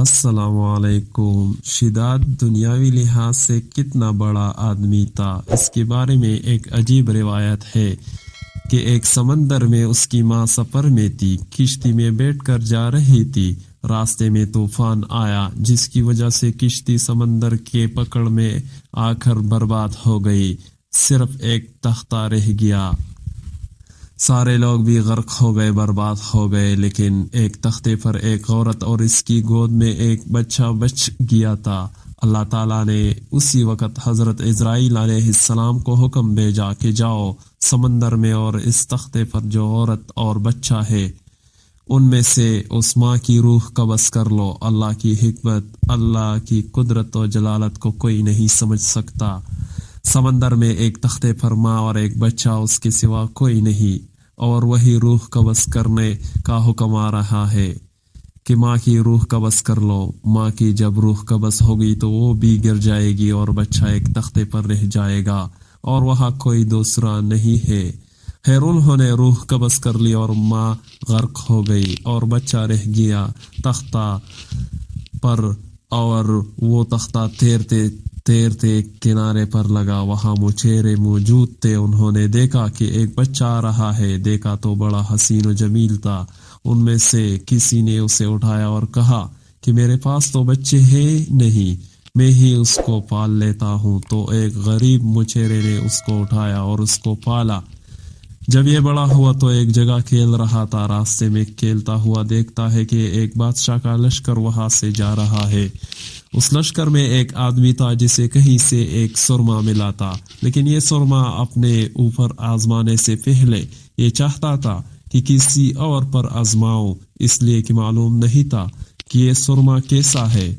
अस्सलाम वालेकुम। शिदात दुनियावी लिहाज से कितना बड़ा आदमी था, इसके बारे में एक अजीब रिवायत है कि एक समंदर में उसकी माँ सफ़र में थी। किश्ती में बैठकर जा रही थी। रास्ते में तूफान आया जिसकी वजह से किश्ती समंदर के पकड़ में आकर बर्बाद हो गई। सिर्फ एक तख्ता रह गया। सारे लोग भी गर्क हो गए, बर्बाद हो गए, लेकिन एक तख्ते पर एक औरत और इसकी गोद में एक बच्चा बच गया था। अल्लाह ताला ने उसी वक़्त हज़रत इज़राइल अलैहिस्सलाम को हुक्म भेजा कि जाओ समंदर में और इस तख्ते पर जो औरत और बच्चा है उनमें से उस माँ की रूह कब्ज़ कर लो। अल्लाह की हिकमत, अल्लाह की कुदरत और जलालत को कोई नहीं समझ सकता। समंदर में एक तख्ते पर माँ और एक बच्चा, उसके सिवा कोई नहीं, और वही रूह कब्ज़ करने का हुक्म आ रहा है कि माँ की रूह कब्ज़ कर लो। माँ की जब रूह कब्ज़ होगी तो वो भी गिर जाएगी और बच्चा एक तख्ते पर रह जाएगा और वहाँ कोई दूसरा नहीं है। खैर, उन्होंने रूह कब्ज़ कर ली और माँ गर्क हो गई और बच्चा रह गया तख्ता पर, और वो तख्ता तैरते तैरते किनारे पर लगा। वहाँ मुचेरे मौजूद थे। उन्होंने देखा कि एक बच्चा आ रहा है। देखा तो बड़ा हसीन और जमील था। उनमें से किसी ने उसे उठाया और कहा कि मेरे पास तो बच्चे हैं नहीं, मैं ही उसको पाल लेता हूँ। तो एक गरीब मुचेरे ने उसको उठाया और उसको पाला। जब ये बड़ा हुआ तो एक जगह खेल रहा था। रास्ते में खेलता हुआ देखता है कि एक बादशाह का लश्कर वहां से जा रहा है। उस लश्कर में एक आदमी था जिसे कहीं से एक सुरमा मिला था, लेकिन ये सुरमा अपने ऊपर आजमाने से पहले ये चाहता था कि किसी और पर आजमाओ, इसलिए कि मालूम नहीं था कि ये सुरमा कैसा है।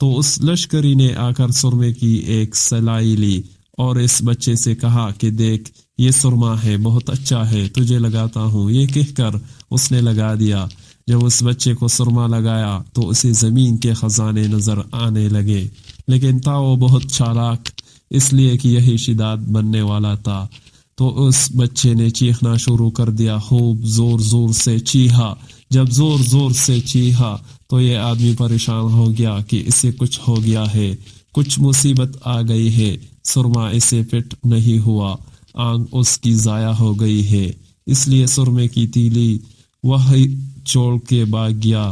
तो उस लश्करी ने आकर सुरमे की एक सलाई ली और इस बच्चे से कहा कि देख, ये सुरमा है, बहुत अच्छा है, तुझे लगाता हूँ। ये कहकर उसने लगा दिया। जब उस बच्चे को सुरमा लगाया तो उसे जमीन के खजाने नजर आने लगे, लेकिन था वो बहुत चालाक, इसलिए कि यही शिदात बनने वाला था। तो उस बच्चे ने चीखना शुरू कर दिया। खूब जोर जोर से चीहा। जब जोर जोर से चीहा तो ये आदमी परेशान हो गया कि इसे कुछ हो गया है, कुछ मुसीबत आ गई है। सुरमा इसे फिट नहीं हुआ, आंख उसकी जाया हो गई है, इसलिए सुरमे की तीली वही छोड़ के भाग गया।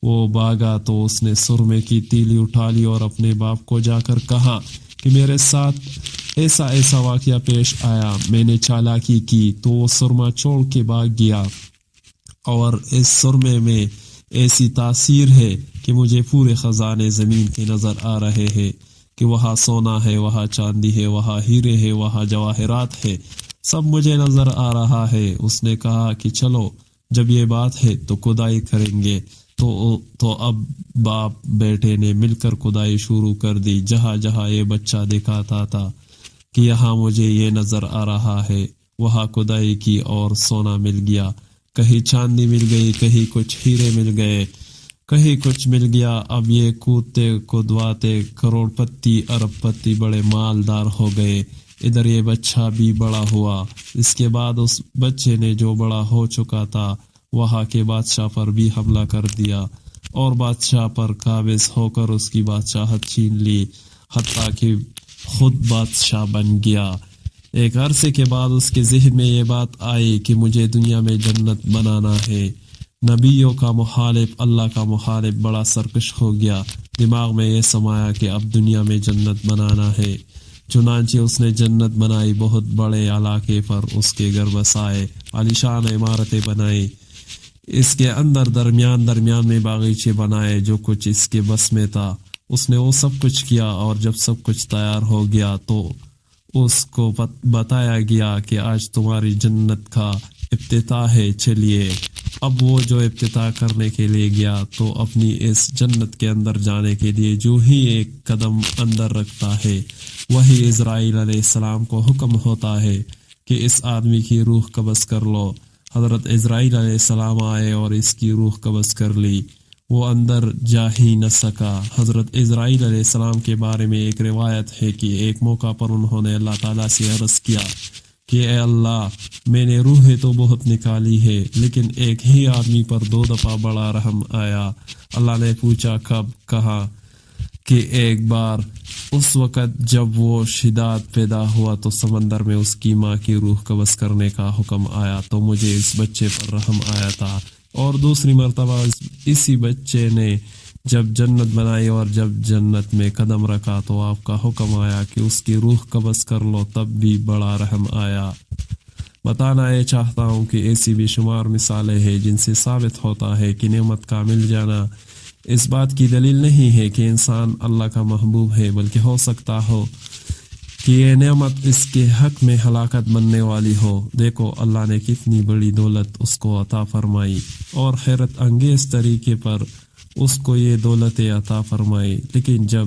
वो भागा तो उसने सुरमे की तीली उठा ली और अपने बाप को जाकर कहा कि मेरे साथ ऐसा ऐसा वाकया पेश आया, मैंने चालाकी की। तो वो सुरमा छोड़ के भाग गया और इस सुरमे में ऐसी तासीर है कि मुझे पूरे खजाने जमीन के नजर आ रहे हैं कि वहाँ सोना है, वहाँ चांदी है, वहाँ हीरे है, वहाँ जवाहरात है, सब मुझे नजर आ रहा है। उसने कहा कि चलो, जब ये बात है तो खुदाई करेंगे। तो अब बाप बेटे ने मिलकर खुदाई शुरू कर दी। जहाँ जहाँ ये बच्चा दिखाता था कि यहाँ मुझे ये नजर आ रहा है, वहाँ खुदाई की और सोना मिल गया। कहीं चांदी मिल गई, कहीं कुछ हीरे मिल गए, कहीं कुछ मिल गया। अब ये कूदते कुदवाते करोड़पति अरबपति बड़े मालदार हो गए। इधर ये बच्चा भी बड़ा हुआ। इसके बाद उस बच्चे ने जो बड़ा हो चुका था वहाँ के बादशाह पर भी हमला कर दिया और बादशाह पर काबिज होकर उसकी बादशाहत छीन ली, हत्ता कि खुद बादशाह बन गया। एक अरसे के बाद उसके ज़हन में ये बात आई कि मुझे दुनिया में जन्नत बनाना है। नबियों का मुखालिफ, अल्लाह का मुखालिफ बड़ा सरकश हो गया। दिमाग में ये समाया कि अब दुनिया में जन्नत बनाना है। चुनांचे उसने जन्नत बनाई, बहुत बड़े इलाके पर उसके घर बसाए, आलीशान इमारतें बनाई, इसके अंदर दरमियान दरमियान में बागीचे बनाए। जो कुछ इसके बस में था उसने वो सब कुछ किया, और जब सब कुछ तैयार हो गया तो उसको बताया गया कि आज तुम्हारी जन्नत का इफ्तिताह है, चलिए। अब वो जो इफ्तिताह करने के लिए गया तो अपनी इस जन्नत के अंदर जाने के लिए जो ही एक कदम अंदर रखता है, वही इज़राइल अलैहिस्सलाम को हुक्म होता है कि इस आदमी की रूह कब्ज़ कर लो। हज़रत इज़राइल अलैहिस्सलाम आए और इसकी रूह कब्ज़ कर ली। वो अंदर जा ही न सका। हज़रत इज़राइल अलैहिस्सलाम के बारे में एक रिवायत है कि एक मौका पर उन्होंने अल्लाह ताला से अर्ज़ किया کہ اے اللہ میں نے روحیں تو بہت نکالی ہے لیکن ایک ہی آدمی پر 2 دفعہ بڑا رحم آیا۔ اللہ نے پوچھا کب؟ کہا کہ ایک بار اس وقت جب وہ شداد پیدا ہوا تو سمندر میں اس کی ماں کی روح قبض کرنے کا حکم آیا تو مجھے اس بچے پر رحم آیا تھا، اور دوسری مرتبہ اسی بچے نے جب جنت بنائی اور جب جنت میں قدم رکھا تو آپ کا حکم آیا کہ اس کی روح قبض کر لو، تب بھی بڑا رحم آیا۔ بتانا یہ چاہتا ہوں کہ ایسی بے شمار مثالیں ہیں جن سے ثابت ہوتا ہے کہ نعمت کا مل جانا اس بات کی دلیل نہیں ہے کہ انسان اللہ کا محبوب ہے، بلکہ ہو سکتا ہو کہ یہ نعمت اس کے حق میں ہلاکت بننے والی ہو۔ دیکھو اللہ نے کتنی بڑی دولت اس کو عطا فرمائی اور حیرت انگیز طریقے پر اس کو یہ دولت عطا فرمائی، لیکن جب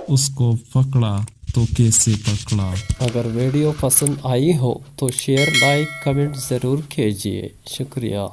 اس کو پکڑا تو کیسے پکڑا۔ اگر ویڈیو پسند آئی ہو تو شیئر، لائک، کمنٹ ضرور کیجیے۔ شکریہ۔